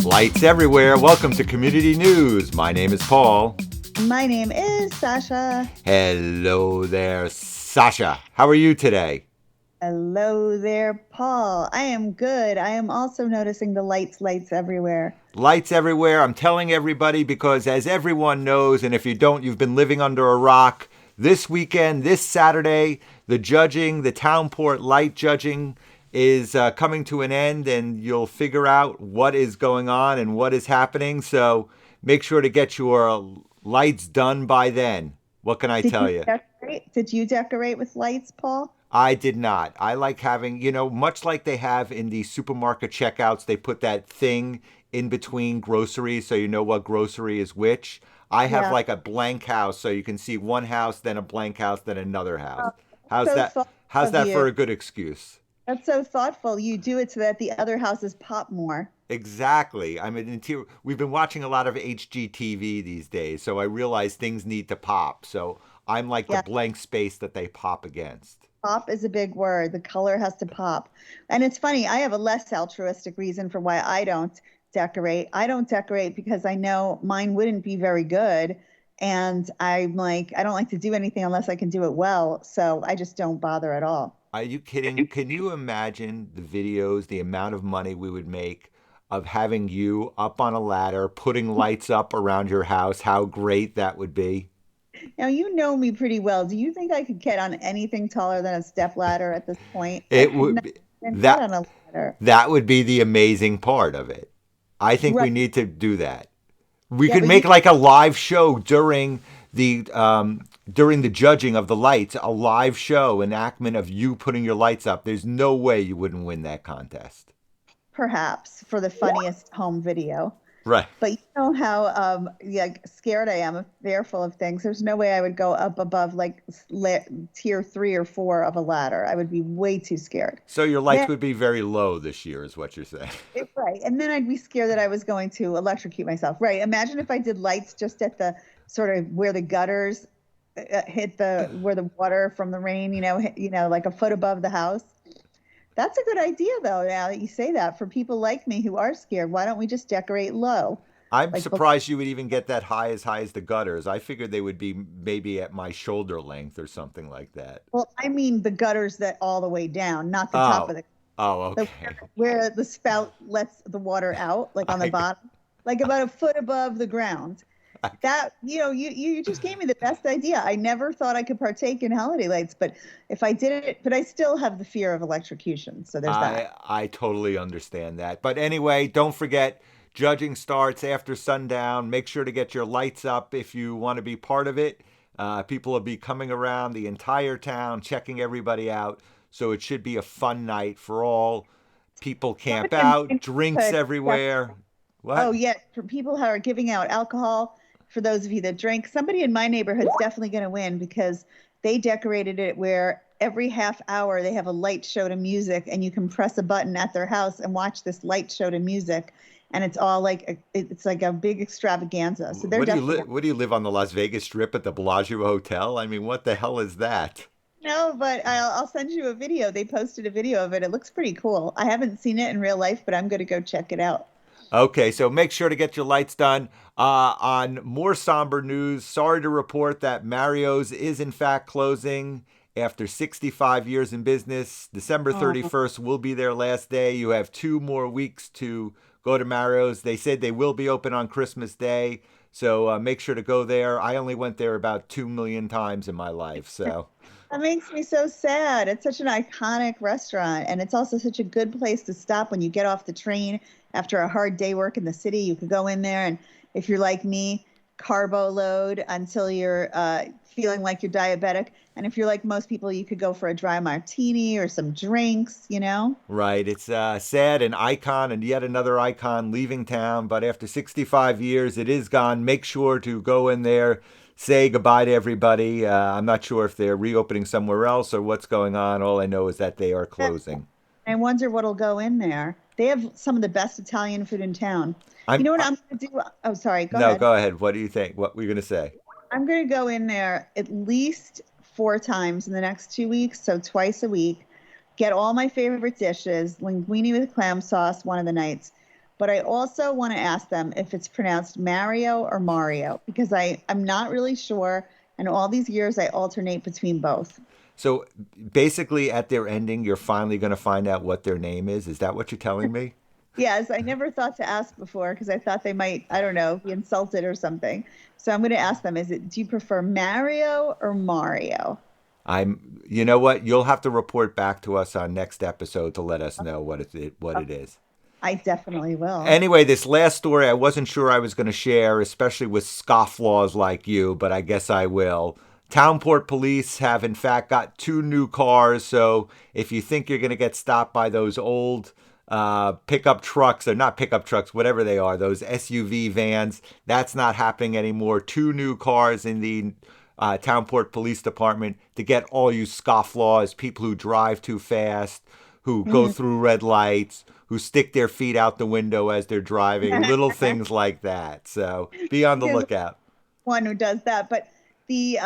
Lights everywhere. Welcome to Community News. My name is Paul. My name is Sasha. Hello there, Sasha. How are you today? Hello there, Paul. I am good. I am also noticing the lights everywhere. Lights everywhere. I'm telling everybody because, as everyone knows, and if you don't, you've been living under a rock. This weekend, this Saturday, the Townport light judging is coming to an end, and you'll figure out what is going on and what is happening. So make sure to get your lights done by then. What can I tell you? Did you decorate with lights, Paul? I did not. I like having, much like they have in the supermarket checkouts, they put that thing in between groceries so you know what grocery is which. I have Yeah. like a blank house so you can see one house, then a blank house, then another house. Oh, How's so that? thoughtful How's of that you. for a good excuse? That's so thoughtful. You do it so that the other houses pop more. Exactly. We've been watching a lot of HGTV these days, so I realize things need to pop. So I'm like the Yeah. blank space that they pop against. Pop is a big word. The color has to pop. And it's funny, I have a less altruistic reason for why I don't decorate. I don't decorate because I know mine wouldn't be very good. And I'm like, I don't like to do anything unless I can do it well. So I just don't bother at all. Are you kidding? Can you imagine the videos, the amount of money we would make of having you up on a ladder, putting lights up around your house? How great that would be. Now, you know me pretty well. Do you think I could get on anything taller than a step ladder at this point? I It could would not be, even get that on a ladder. that would be the amazing part of it. I think we Right. need to do that. We Yeah, could but you make like a live show during the judging of the lights, a live show enactment of you putting your lights up. There's no way you wouldn't win that contest. perhaps for the funniest home video. Right. But you know how yeah, scared I am, fearful of things. There's no way I would go up above like tier 3 or 4 of a ladder. I would be way too scared. So your lights Then, would be very low this year, is what you're saying. right, and then I'd be scared that I was going to electrocute myself. Right. Imagine if I did lights just at the sort of where the gutters hit the where the water from the rain, like a foot above the house. That's a good idea, though. Now that you say that, for people like me who are scared, why don't we just decorate low? I'm Like, surprised you would even get that high as the gutters. I figured they would be maybe at my shoulder length or something like that. well, I mean the gutters that all the way down, not the top Oh, of oh, the okay. where the spout lets the water out, like on the I, bottom, like about a foot above the ground. I, That you just gave me the best idea. I never thought I could partake in holiday lights, but if I did it, but I still have the fear of electrocution. So there's that. I totally understand that. But anyway, don't forget, judging starts after sundown. Make sure to get your lights up if you want to be part of it. People will be coming around the entire town, checking everybody out. So it should be a fun night for all. People camp Somebody in my out, drinks neighborhood everywhere. Oh, What? yes, for people who are giving out alcohol, for those of you that drink, somebody in my neighborhood's definitely going to win because they decorated it where every half hour they have a light show to music and you can press a button at their house and watch this light show to music. And it's all like it's like a big extravaganza. So they're What do you definitely live? What do you live on the Las Vegas Strip at the Bellagio Hotel? I mean, what the hell is that? no, but I'll send you a video. They posted a video of it. It looks pretty cool. I haven't seen it in real life, but I'm going to go check it out. Okay, so make sure to get your lights done. On more somber news, sorry to report that Mario's is in fact closing after 65 years in business. December Oh, 31st will be their last day. You have 2 more weeks to go to Mario's. They said they will be open on Christmas Day, so make sure to go there. I only went there about 2 million times in my life, so. that makes me so sad. It's such an iconic restaurant, and it's also such a good place to stop when you get off the train after a hard day work in the city. You could go in there, and if you're like me, carbo load until you're feeling like you're diabetic. And if you're like most people, you could go for a dry martini or some drinks. Right. It's sad, an icon and yet another icon leaving town. But after 65 years, it is gone. Make sure to go in there, say goodbye to everybody. I'm not sure if they're reopening somewhere else or what's going on. All I know is that they are closing. I wonder what'll go in there. They have some of the best Italian food in town. You I'm know what I'm going to do? Oh, sorry. Go No, ahead. go ahead. What do you think? What were you going to say? I'm going to go in there at least 4 times in the next 2 weeks, so twice a week. Get all my favorite dishes, linguine with clam sauce one of the nights, But I also want to ask them if it's pronounced Mario or Mario, because I'm not really sure. And all these years, I alternate between both. So basically, at their ending, you're finally going to find out what their name is. Is that what you're telling me? Yes, I never thought to ask before because I thought they might, I don't know, be insulted or something. So I'm going to ask them, do you prefer Mario or Mario? You know what? You'll have to report back to us on next episode to let us know what it is. I definitely will. Anyway, this last story I wasn't sure I was going to share, especially with scofflaws like you, but I guess I will. Townport police have in fact got 2 new cars, so if you think you're going to get stopped by those old pickup trucks, or not pickup trucks, whatever they are, those SUV vans, that's not happening anymore. 2 new cars in the Townport Police Department to get all you scofflaws, people who drive too fast, who go through red lights, who stick their feet out the window as they're driving, little things like that. So be on the lookout. One who does that, but the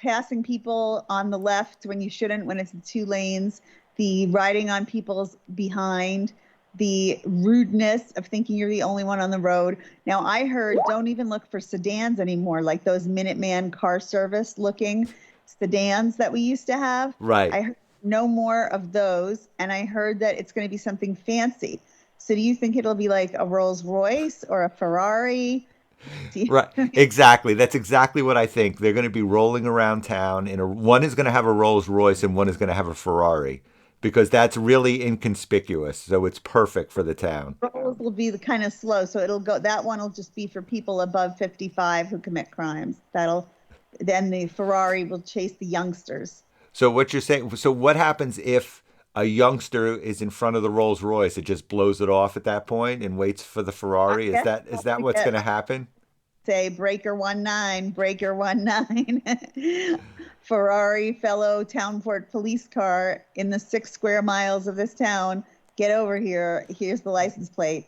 passing people on the left when you shouldn't, when it's in 2 lanes, the riding on people's behind, the rudeness of thinking you're the only one on the road. Now, I heard don't even look for sedans anymore, like those Minuteman car service looking sedans that we used to have. Right. I heard no more of those, and I heard that it's going to be something fancy. So do you think it'll be like a Rolls Royce or a Ferrari? Right, exactly. That's exactly what I think. They're going to be rolling around town. One is going to have a Rolls Royce and one is going to have a Ferrari, because that's really inconspicuous. So it's perfect for the town. Rolls will be the kind of slow, so that one will just be for people above 55 who commit crimes. Then the Ferrari will chase the youngsters. So what you're saying? So what happens if a youngster is in front of the Rolls Royce? It just blows it off at that point and waits for the Ferrari. Is that what's going to happen? Say breaker 19, breaker 19. Ferrari, fellow Townport police car in the 6 square miles of this town. Get over here. Here's the license plate.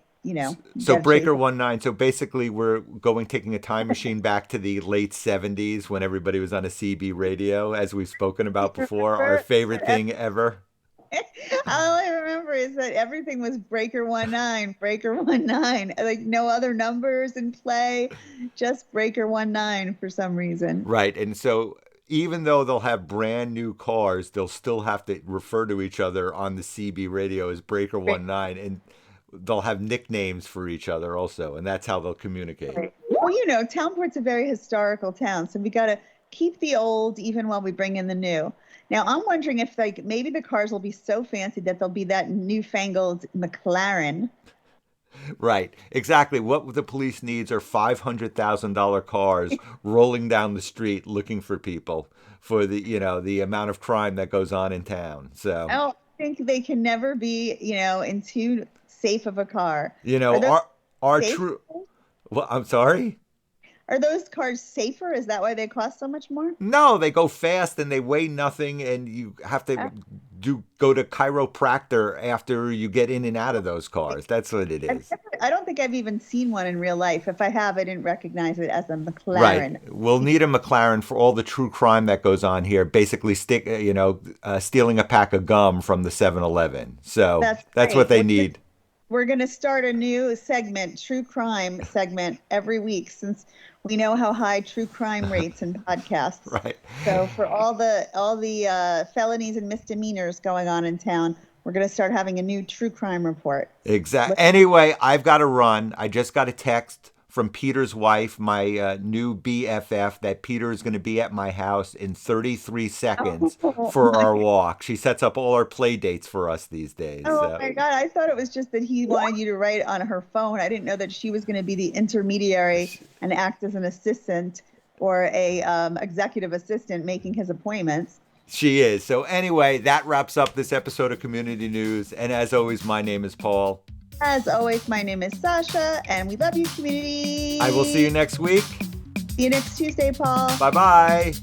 So breaker 19. So basically, we're taking a time machine back to the late 70s when everybody was on a CB radio, as we've spoken about before. Our favorite thing ever. All I remember is that everything was breaker 19, breaker 19. Like no other numbers in play, just breaker 19 for some reason. Right, and so even though they'll have brand new cars, they'll still have to refer to each other on the CB radio as breaker 19, and they'll have nicknames for each other also, and that's how they'll communicate. Right. Well, Townport's a very historical town, so we got to keep the old even while we bring in the new. Now, I'm wondering if maybe the cars will be so fancy that they'll be that newfangled McLaren. Right, exactly. What the police needs are $500,000 cars rolling down the street looking for people for the amount of crime that goes on in town. So I don't think they can never be, in too safe of a car. Our true. Well, I'm sorry. Are those cars safer? Is that why they cost so much more? No, they go fast and they weigh nothing, and you have to go to chiropractor after you get in and out of those cars. That's what it is. I don't think I've even seen one in real life. If I have, I didn't recognize it as a McLaren. Right. We'll need a McLaren for all the true crime that goes on here. Basically, stealing a pack of gum from the 7-Eleven. So that's what they need. We're going to start a new segment, true crime segment, every week, since we know how high true crime rates in podcasts. Right. So for all the felonies and misdemeanors going on in town, we're going to start having a new true crime report. Exactly. Anyway, I've got to run. I just got a text from Peter's wife, my new BFF, that Peter is going to be at my house in 33 seconds for our walk. She sets up all our play dates for us these days. Oh, my God. I thought it was just that he wanted you to write on her phone. I didn't know that she was going to be the intermediary and act as an assistant or a executive assistant making his appointments. She is. So anyway, that wraps up this episode of Community News. And as always, my name is Paul. As always, my name is Sasha, and we love you, community. I will see you next week. See you next Tuesday, Paul. Bye-bye.